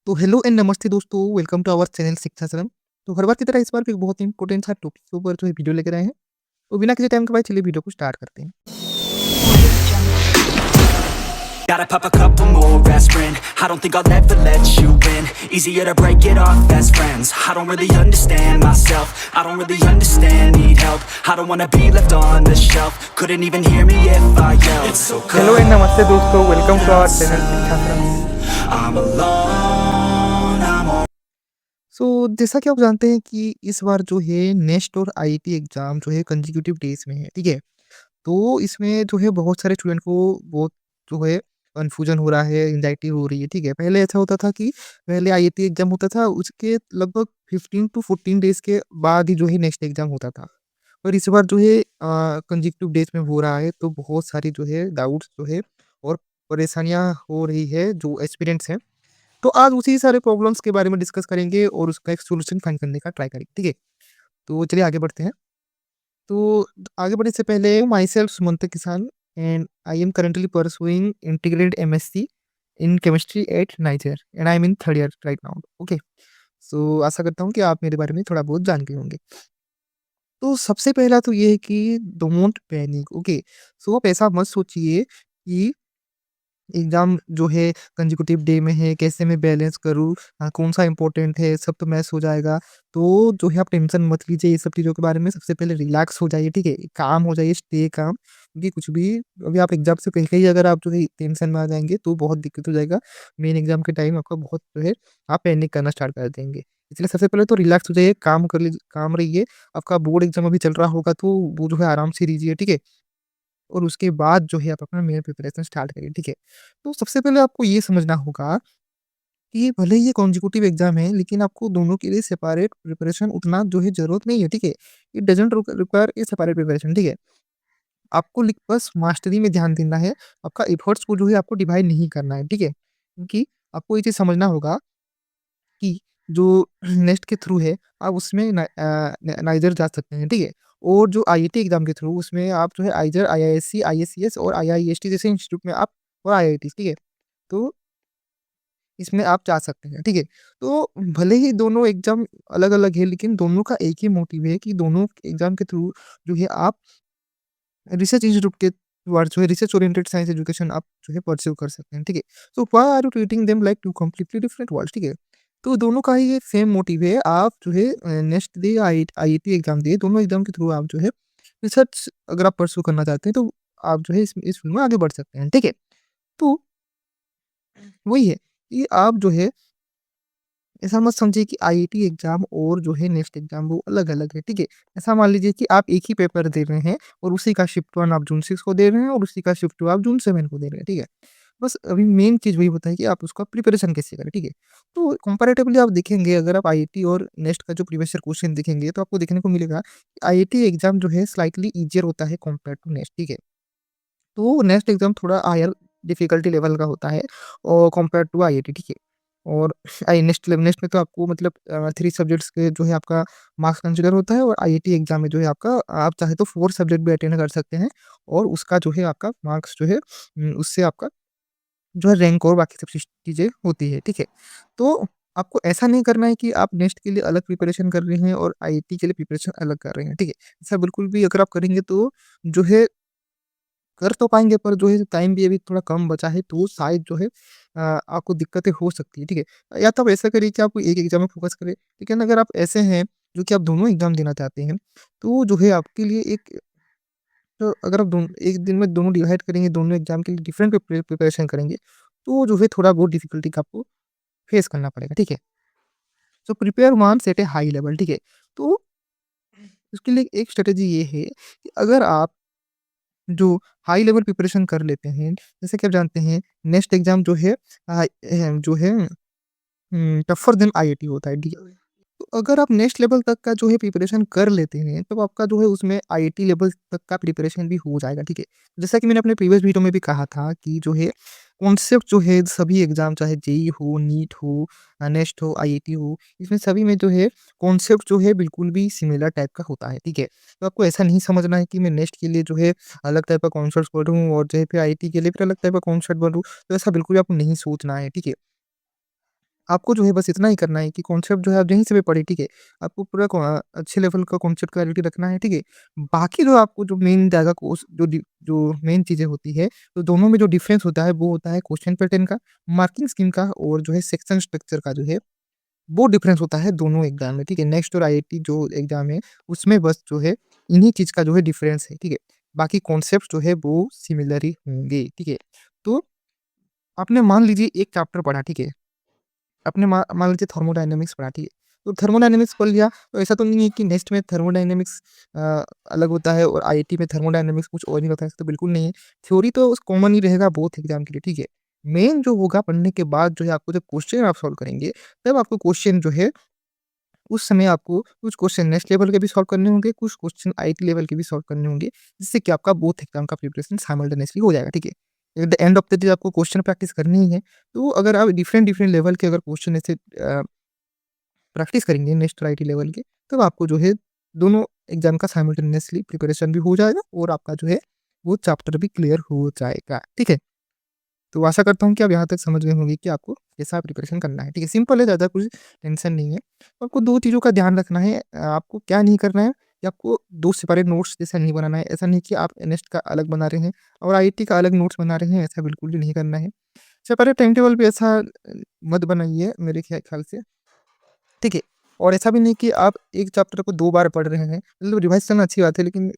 तो hello and नमस्ते दोस्तों, वेलकम टू आवर चैनल शिक्षा सरम। तो हर बार की तरह इस बार भी एक बहुत ही इंपॉर्टेंट सा टॉपिक के ऊपर जो है वीडियो लेकर आए हैं। तो बिना किसी टाइम के बाद चलिए वीडियो को स्टार्ट करते हैं। Gotta pop a couple more aspirin. I don't think I'll ever let you in. Easier to break it off best friends. I don't really understand myself. I don't really understand, need help. I don't wanna be left on the shelf. Couldn't even hear me if I yelled. It's so cold. Hello and नमस्ते दोस्तों, welcome to our channel शिक्षा सरम। I'm alone, I'm all सो जैसा कि आप जानते हैं कि इस बार जो है नेक्स्ट और आईआईटी एग्जाम जो है कंसेक्यूटिव डेज में है, ठीक है। तो इसमें जो है बहुत सारे स्टूडेंट को बहुत जो है कन्फ्यूजन हो रहा है, एंग्जायटी हो रही है, ठीक है। पहले ऐसा होता था कि पहले आईआईटी एग्जाम होता था, उसके लगभग 15 टू 14 डेज़ के बाद ही जो है नेक्स्ट एग्जाम होता था। पर इस बार जो है कंसेक्यूटिव डेज़ में हो रहा है, तो बहुत सारी जो है डाउट्स जो है और परेशानियाँ हो रही है जो एस्पिरेंट्स हैं। तो आज उसी सारे प्रॉब्लम्स के बारे में डिस्कस करेंगे और उसका एक सॉल्यूशन फाइंड करने का ट्राई करेंगे, ठीक है। तो चलिए आगे बढ़ते हैं। तो आगे बढ़ने से पहले my self Sumant Kisan and I am currently pursuing integrated MSc in chemistry at NISER and I am in third year right now. Okay, so आशा करता हूँ कि आप मेरे बारे में थोड़ा बहुत जान गए होंगे। तो सबसे पहला तो ये है कि डोंट पैनिक। ओके, सो आप ऐसा मत सोचिए कि एग्ज़ाम जो है कंसेक्यूटिव डे में है, कैसे मैं बैलेंस करूँ, कौन-सा इम्पोर्टेंट है, सब तो मैच हो जाएगा। तो जो है आप टेंशन मत लीजिए ये सब चीज़ों के बारे में, सबसे पहले रिलैक्स हो जाइए, ठीक है? काम हो जाइए, स्टे काम, क्योंकि कुछ भी अभी आप एग्ज़ाम से पहले ही अगर आप जो है टेंशन में आ जाएँगे, तो बहुत दिक्कत हो जाएगा। मेन एग्ज़ाम के टाइम आपका बहुत जो है आप पैनिक करना स्टार्ट कर देंगे। इसलिए सबसे पहले तो रिलैक्स हो जाइए, काम कर लीजिए, काम रहिए। आपका बोर्ड एग्ज़ाम अभी चल रहा होगा, तो वो जो है आराम से लीजिए, ठीक है? और उसके बाद जो है आप अपना मेन प्रिपरेशन स्टार्ट करिए, ठीक है? तो सबसे पहले आपको ये समझना होगा कि भले ही ये कॉन्जिक्यूटिव एग्ज़ाम है, लेकिन आपको दोनों के लिए सेपरेट प्रिपरेशन उतना जो है ज़रूरत नहीं है, ठीक है? It doesn't require a separate preparation, ठीक है? आपको बस मास्टरी में ध्यान देना है, आपका एफर्ट्स को जो है आपको डिवाइड नहीं करना है, ठीक है? क्योंकि आपको ये चीज़ समझना होगा कि जो नेस्ट के थ्रू है, आप उसमें नाइजर जा सकते हैं, ठीक है? और जो आईआईटी एग्ज़ाम के थ्रू उसमें आप जो है आइज़र आईआईएससी, आईएससीएस और आईआईएसटी जैसे इंस्टीट्यूट में आप और आईआईटीज़, ठीक है? तो इसमें आप जा सकते हैं, ठीक है? तो भले ही दोनों एग्ज़ाम अलग-अलग है, लेकिन दोनों का एक ही मोटिव है कि दोनों एग्ज़ाम के थ्रू जो है आप रिसर्च इंस्टीट्यूट के टुवर्ड्स जो है रिसर्च ओरिएंटेड साइंस एजुकेशन आप जो है परस्यू कर सकते हैं, ठीक है? So why are you treating them like two completely different worlds, ठीक है? तो दोनों का ही सेम मोटिव है, आप जो है नेक्स्ट डे आईआईटी एग्ज़ाम दिए, दोनों एग्ज़ाम के थ्रू आप जो है रिसर्च अगर आप परस्यू करना चाहते हैं, तो आप जो है इस फील्ड में आगे बढ़ सकते हैं, ठीक है? तो वही है कि आप जो है ऐसा मत समझिए कि आईआईटी एग्ज़ाम और जो है नेक्स्ट एग्ज़ाम वो अलग-अलग है, ठीक है? ऐसा मान लीजिए कि आप एक ही पेपर दे रहे हैं और उसी का शिफ्ट 1 आप जून 6 को दे रहे हैं और उसी का शिफ्ट 2 आप जून 7 को दे रहे हैं, ठीक है? बस अभी मेन चीज़ वही होता है कि आप उसका प्रिपरेशन कैसे करें, ठीक है? तो कंपैरेटिवली आप देखेंगे, अगर आप आईआईटी और नेक्स्ट का जो प्रीवियस ईयर क्वेश्चन देखेंगे, तो आपको देखने को मिलेगा कि आईआईटी एग्ज़ाम जो है स्लाइटली ईज़ियर होता है कंपेयर्ड टू नेक्स्ट, ठीक है? तो नेक्स्ट एग्ज़ाम थोड़ा हायर डिफ़िकल्टी लेवल का होता है और कंपेयर्ड टू आईआईटी, ठीक है? और नेक्स्ट में तो आपको मतलब 3 सब्जेक्ट्स के जो है आपका मार्क्स कंसीडर होता है और आईआईटी एग्ज़ाम में जो है आपका आप चाहे तो 4 सब्जेक्ट भी अटेंड कर सकते हैं और उसका जो है आपका मार्क्स जो है उससे आपका जो है रैंक और बाकी सब चीज़ें होती है, ठीक है? तो आपको ऐसा नहीं करना है कि आप नेक्स्ट के लिए अलग प्रिपरेशन कर रहे हैं और आईआईटी के लिए प्रिपरेशन अलग कर रहे हैं, ठीक है? ऐसा बिल्कुल भी अगर आप करेंगे तो जो है कर तो पाएँगे, पर जो है टाइम भी अभी थोड़ा कम बचा है, तो शायद जो है आपको दिक्कतें हो सकती है, ठीक है? या तो आप ऐसा करिए कि आप एक एग्ज़ाम में फ़ोकस करें, लेकिन अगर आप ऐसे हैं जो कि आप दोनों एग्ज़ाम देना चाहते हैं, तो जो है आपके लिए एक तो अगर आप एक दिन में दोनों डिवाइड करेंगे, दोनों एग्ज़ाम के लिए डिफरेंट प्रिपरेशन करेंगे, तो जो है थोड़ा बहुत डिफ़िकल्टी का आपको फेस करना पड़ेगा, ठीक है? सो प्रिपेयर वन्स एट ए हाई लेवल, ठीक है? तो उसके लिए एक स्ट्रैटेजी ये है कि अगर आप जो हाई लेवल प्रिपरेशन कर लेते हैं, जैसे कि आप जानते हैं नेक्स्ट एग्ज़ाम जो है जो है टफ़र देन आईआईटी होता है, ठीक है? तो अगर आप नेक्स्ट लेवल तक का जो है प्रिपरेशन कर लेते हैं, तब आपका जो है उसमें आईआईटी लेवल तक का प्रिपरेशन भी हो जाएगा, ठीक है? जैसा कि मैंने अपने प्रीवियस वीडियो में भी कहा था कि जो है कॉन्सेप्ट जो है सभी एग्ज़ाम चाहे जेईई हो, नीट हो, नेक्स्ट हो, आईआईटी हो, इसमें सभी में जो है कॉन्सेप्ट जो है बिल्कुल भी सिमिलर टाइप का होता है, ठीक है? तो आपको ऐसा नहीं समझना है कि मैं नेक्स्ट के लिए जो है अलग टाइप का कॉन्सेप्ट्स पढूँ और जो है फिर आईआईटी के लिए फिर अलग टाइप का कॉन्सेप्ट पढूँ, तो ऐसा बिल्कुल भी आपको नहीं सोचना है, ठीक है? आपको जो है बस इतना ही करना है कि कॉन्सेप्ट जो है आप यहीं से भी पढ़े, ठीक है? आपको पूरा अच्छे लेवल का कॉन्सेप्ट क्लैरिटी रखना है, ठीक है? बाकी जो आपको जो मेन जाएगा कोर्स जो मेन चीज़ें होती है, तो दोनों में जो डिफरेंस होता है वो होता है क्वेश्चन पैटर्न का, मार्किंग स्कीम का और जो है सेक्शन स्ट्रक्चर का जो है, वो डिफरेंस होता है दोनों एग्ज़ाम में, ठीक है? नेक्स्ट और आईआईटी जो एग्ज़ाम है, उसमें बस जो है इन्हीं चीज़ का जो है डिफरेंस है, ठीक है? बाकी कॉन्सेप्ट जो है वो सिमिलर ही होंगे, ठीक है? तो आपने मान लीजिए एक चैप्टर पढ़ा, ठीक है? आपने मान लीजिए थर्मोडायनामिक्स पढ़ा, ठीक है? तो थर्मोडायनामिक्स पढ़ लिया, तो ऐसा तो नहीं है कि नेक्स्ट में थर्मोडायनामिक्स अलग होता है और आईआईटी में थर्मोडायनामिक्स कुछ और ही होता है, ऐसा तो बिल्कुल नहीं है। थ्योरी तो कॉमन ही रहेगा बोथ एग्ज़ाम के लिए, ठीक है? मेन जो होगा पढ़ने के बाद जो है आपको जब क्वेश्चन आप सॉल्व करेंगे, तब आपको क्वेश्चन जो है उस समय आपको कुछ क्वेश्चन नेक्स्ट लेवल के भी सॉल्व करने होंगे, कुछ क्वेश्चन आईआईटी लेवल के भी सॉल्व करने होंगे, जिससे कि आपका बोथ एग्ज़ाम का प्रिपरेशन साइमल्टेनियसली हो जाएगा, ठीक है? At the end of the day आपको क्वेश्चन प्रैक्टिस करनी ही है, तो अगर आप डिफरेंट लेवल के अगर क्वेश्चन ऐसे प्रैक्टिस करेंगे नेक्स्ट आईआईटी लेवल के, तब आपको जो है दोनों एग्ज़ाम का साइमल्टेनियसली प्रिपरेशन भी हो जाएगा और आपका जो है वो चैप्टर भी क्लियर हो जाएगा, ठीक है? तो आशा करता हूँ कि आप यहाँ तक समझ गए होंगे कि आपको कैसा प्रिपरेशन करना है, ठीक है? सिंपल है, ज़्यादा कुछ टेंशन नहीं है। तो आपको 2 चीज़ों का ध्यान रखना है, आपको क्या नहीं करना है कि आपको 2 सेपरेट नोट्स जैसा नहीं बनाना है। ऐसा नहीं कि आप नेक्स्ट का अलग बना रहे हैं और आईआईटी का अलग नोट्स बना रहे हैं, ऐसा बिल्कुल भी नहीं करना है। सेपरेट टाइम टेबल भी ऐसा मत बनाइए मेरे ख्याल से। ठीक है? और ऐसा भी नहीं कि आप एक चैप्टर को 2 बार पढ़ रहे हैं, मतलब रिवाइज़ करना अच्छी बात है, लेकिन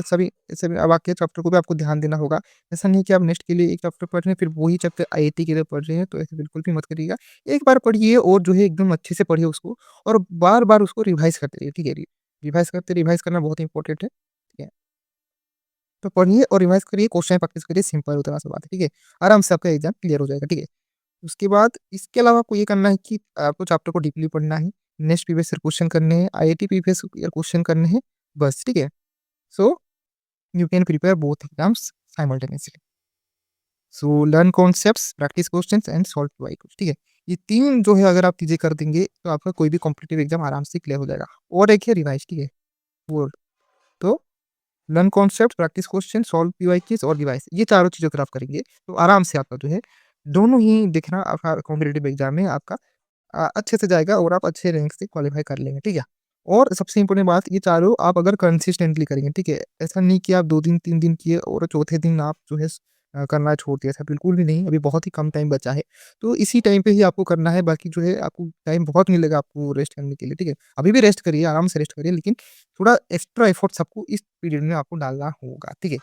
सभी बाकी चैप्टर को भी आपको ध्यान देना होगा। ऐसा नहीं कि आप नेक्स्ट के लिए एक चैप्टर पढ़ रहे हैं, फिर वही चैप्टर आईआईटी के लिए पढ़ रहे हैं, तो ऐसा बिल्कुल भी मत करिएगा। एक बार पढ़िए और जो है एकदम अच्छे से पढ़िए उसको और बार-बार उसको रिवाइज़ करते रहिए, ठीक है? रिवाइज़ करना बहुत इम्पोर्टेंट है, ठीक है? तो पढ़िए और रिवाइज़ करिए, क्वेश्चन प्रैक्टिस करिए, सिंपल उतना सा बात है, ठीक है? आराम से आपका एग्ज़ाम क्लियर हो जाएगा, ठीक है? उसके बाद इसके अलावा आपको ये करना है कि आपको चैप्टर को डीपली पढ़ना है, नेक्स्ट प्रीवियस ईयर क्वेश्चन करने हैं, आईआईटी प्रीवियस ईयर क्वेश्चन करने हैं, बस ठीक है? So you can prepare both exams simultaneously. So learn concepts, practice questions and solve by, ठीक है? ये 3 जो है अगर आप चीज़ें कर देंगे, तो आपका कोई भी कॉम्पिटिटिव एग्जाम आराम से क्लियर हो जाएगा। और एक है रिवाइज़, ठीक है? वो तो learn concept, practice question, solve PYQs और रिवाइज़, ये चारों चीज़ अगर आप करेंगे, तो आराम से आपका जो है दोनों ही देखना आपका कॉम्पिटिटिव एग्जाम में आपका अच्छे से जाएगा और आप अच्छे रैंक से क्वालीफाई कर लेंगे, ठीक है? और सबसे इम्पोर्टेंट बात ये चारों आप अगर कंसिस्टेंटली करेंगे, ठीक है? ऐसा नहीं कि आप 2 दिन, 3 दिन किए और चौथे दिन आप जो है करना छोड़ दिया, ऐसा बिल्कुल भी नहीं, अभी बहुत ही कम टाइम बचा है। तो इसी टाइम पे ही आपको करना है, बाकी जो है आपको टाइम बहुत मिलेगा आपको रेस्ट करने के लिए, ठीक है? अभी भी रेस्ट करिए, आराम से रेस्ट करिए, लेकिन थोड़ा एक्स्ट्रा एफर्ट्स आपको इस पीरियड में आपको डालना होगा, ठीक है?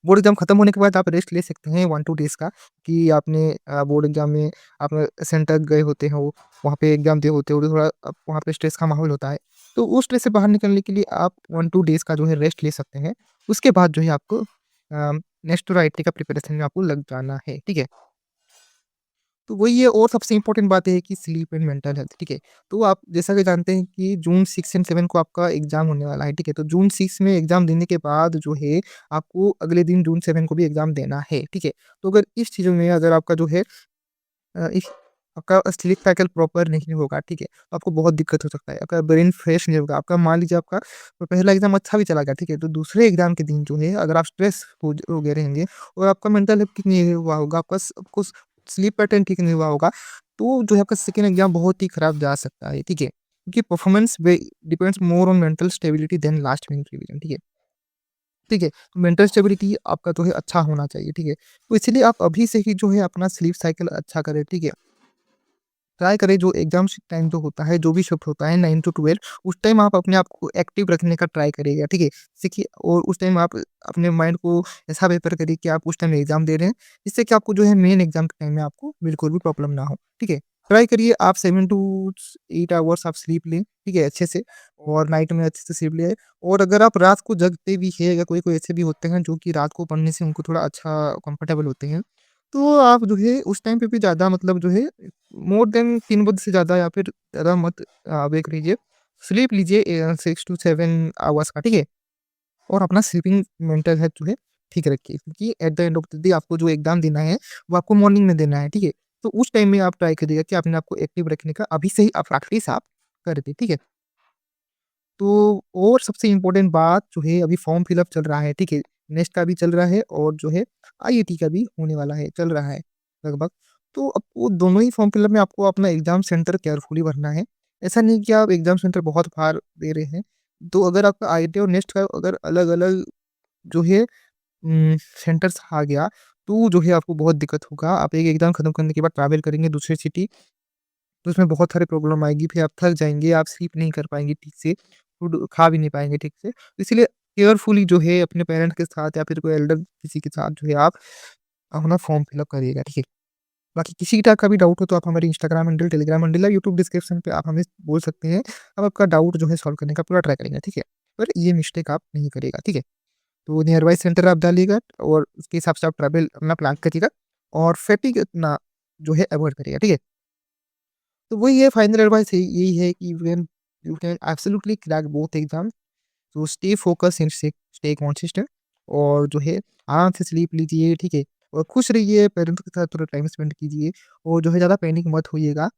बोर्ड एग्ज़ाम खत्म होने के बाद आप रेस्ट ले सकते हैं 1-2 डेज़ का, कि आपने बोर्ड एग्ज़ाम में आप सेंटर गए होते हो, वहाँ पे एग्ज़ाम दिए होते हो, तो थोड़ा वहाँ पे स्ट्रेस का माहौल होता है। तो उस स्ट्रेस से बाहर निकलने के लिए आप 1-2 डेज़ का जो है रेस्ट ले सकते हैं। उसके बाद जो है आपको नेक्स्ट आईआईटी का प्रिपरेशन में आपको लग जाना है, ठीक है? तो वही है, और सबसे इम्पोर्टेंट बात ये है कि स्लीप एंड मेंटल हेल्थ, ठीक है? तो आप जैसा कि जानते हैं कि जून 6 एंड 7 को आपका एग्ज़ाम होने वाला है, ठीक है? तो जून 6 में एग्ज़ाम देने के बाद जो है आपको अगले दिन जून 7 को भी एग्ज़ाम देना है, ठीक है? तो अगर इस चीज़ों में अगर आपका जो है इस आपका स्लीप साइकिल प्रॉपर नहीं होगा, ठीक है? तो आपको बहुत दिक्कत हो सकता है, आपका ब्रेन फ्रेश नहीं होगा, आपका मान लीजिए आपका पहला एग्ज़ाम अच्छा भी चला गया, ठीक है? तो दूसरे एग्ज़ाम के दिन जो है अगर आप स्ट्रेस हो गए रहेंगे और आपका मेंटल हेल्थ ठीक नहीं हुआ होगा, आपको स्लीप पैटर्न ठीक नहीं हुआ होगा, तो जो है आपका सेकंड एग्ज़ाम बहुत ही खराब जा सकता है, ठीक है? क्योंकि performance way depends more on mental stability than last minute revision, ठीक है? ठीक है? तो मेंटल स्टेबिलिटी आपका जो है अच्छा होना चाहिए, ठीक है? तो इसीलिए आप अभी से ही जो है अपना स्लीप साइकिल अच्छा करें, ठीक है? ट्राई करें जो एग्ज़ाम्स टाइम जो होता है, जो भी शिफ्ट होता है 9 टू 12, उस टाइम आप अपने आप को एक्टिव रखने का ट्राई करिएगा, ठीक है? सीखिए और उस टाइम आप अपने माइंड को ऐसा प्रिपेयर करिए कि आप उस टाइम एग्ज़ाम दे रहे हैं, जिससे कि आपको जो है मेन एग्ज़ाम के टाइम में आपको बिल्कुल भी प्रॉब्लम ना हो, ठीक है? ट्राई करिए आप 7 टू 8 आवर्स आप स्लीप लें, ठीक है? अच्छे से, और नाइट में अच्छे से स्लीप लें, और अगर आप रात को जगते भी हैं या कोई-कोई ऐसे भी होते हैं जो कि रात को पढ़ने से उनको थोड़ा अच्छा कंफर्टेबल होते हैं, तो आप जो है उस टाइम पे भी ज़्यादा मतलब जो है मोर देन 3 बजे से ज़्यादा या फिर ज़्यादा मत वेट कीजिए। स्लीप लीजिए 6 टू 7 आवर्स का, ठीक है? और अपना स्लीपिंग मेंटल हेल्थ जो है ठीक रखिए, क्योंकि at the end of the day आपको जो एग्ज़ाम देना है, वो आपको मॉर्निंग में देना है, ठीक है? तो उस टाइम में आप ट्राई करिएगा कि अपने आप को एक्टिव रखने का अभी से ही आप प्रैक्टिस आप कर दें, ठीक है? तो और सबसे इम्पोर्टेंट बात जो है, अभी फॉर्म फिल अप चल रहा है, ठीक है? नेक्स्ट का भी चल रहा है और जो है आईआईटी का भी होने वाला है, चल रहा है लगभग। तो आपको दोनों ही फॉर्म फिलअप में आपको अपना एग्ज़ाम सेंटर केयरफुली भरना है। ऐसा नहीं कि आप एग्ज़ाम सेंटर बहुत बाहर दे रहे हैं। तो अगर आपका आईआईटी और नेस्ट का अगर अलग-अलग जो है सेंटर्स आ गया, तो जो है आपको बहुत दिक्कत होगा। आप एक एग्ज़ाम खत्म करने के बाद ट्रैवल करेंगे दूसरी सिटी, तो उसमें बहुत सारी प्रॉब्लम आएगी, फिर आप थक जाएँगे, आप स्लीप नहीं कर पाएँगे ठीक से, फूड खा भी नहीं पाएँगे ठीक से। तो इसीलिए केयरफुली जो है अपने पेरेंट्स के साथ या फिर कोई एल्डर किसी के साथ जो है आप अपना फॉर्म फिल अप करिएगा, ठीक है? बाकी किसी टाइप का भी डाउट हो तो आप हमारे इंस्टाग्राम हैंडल, टेलीग्राम हैंडल या यूट्यूब डिस्क्रिप्शन पे आप हमें बोल सकते हैं। हम आपका डाउट जो है सॉल्व करने का पूरा ट्राई करेंगे, ठीक है? पर ये मिस्टेक आप नहीं करिएगा, ठीक है? तो नियर बाय सेंटर आप डालिएगा और उसके हिसाब से आप ट्रैवल अपना प्लान करिएगा और फैटिग इतना जो है अवॉइड करिएगा, ठीक है? तो वही है फाइनल एडवाइस है यही है कि you can absolutely crack both exam. तो stay focus and stay consistent और जो है आराम से स्लीप लीजिए, ठीक है? और खुश रहिए, पेरेंट्स के साथ थोड़ा टाइम स्पेंड कीजिए और जो है ज़्यादा पैनिक मत होइएगा,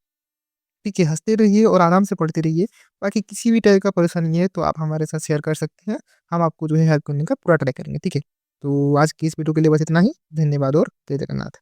ठीक है? हँसते रहिए और आराम से पढ़ते रहिए। बाकी किसी भी टाइप का परेशानी है तो आप हमारे साथ शेयर कर सकते हैं। हम आपको जो है हेल्प करने का पूरा ट्राई करेंगे, ठीक है? तो आज की इस वीडियो के लिए बस इतना ही। धन्यवाद और जय जगन्नाथ।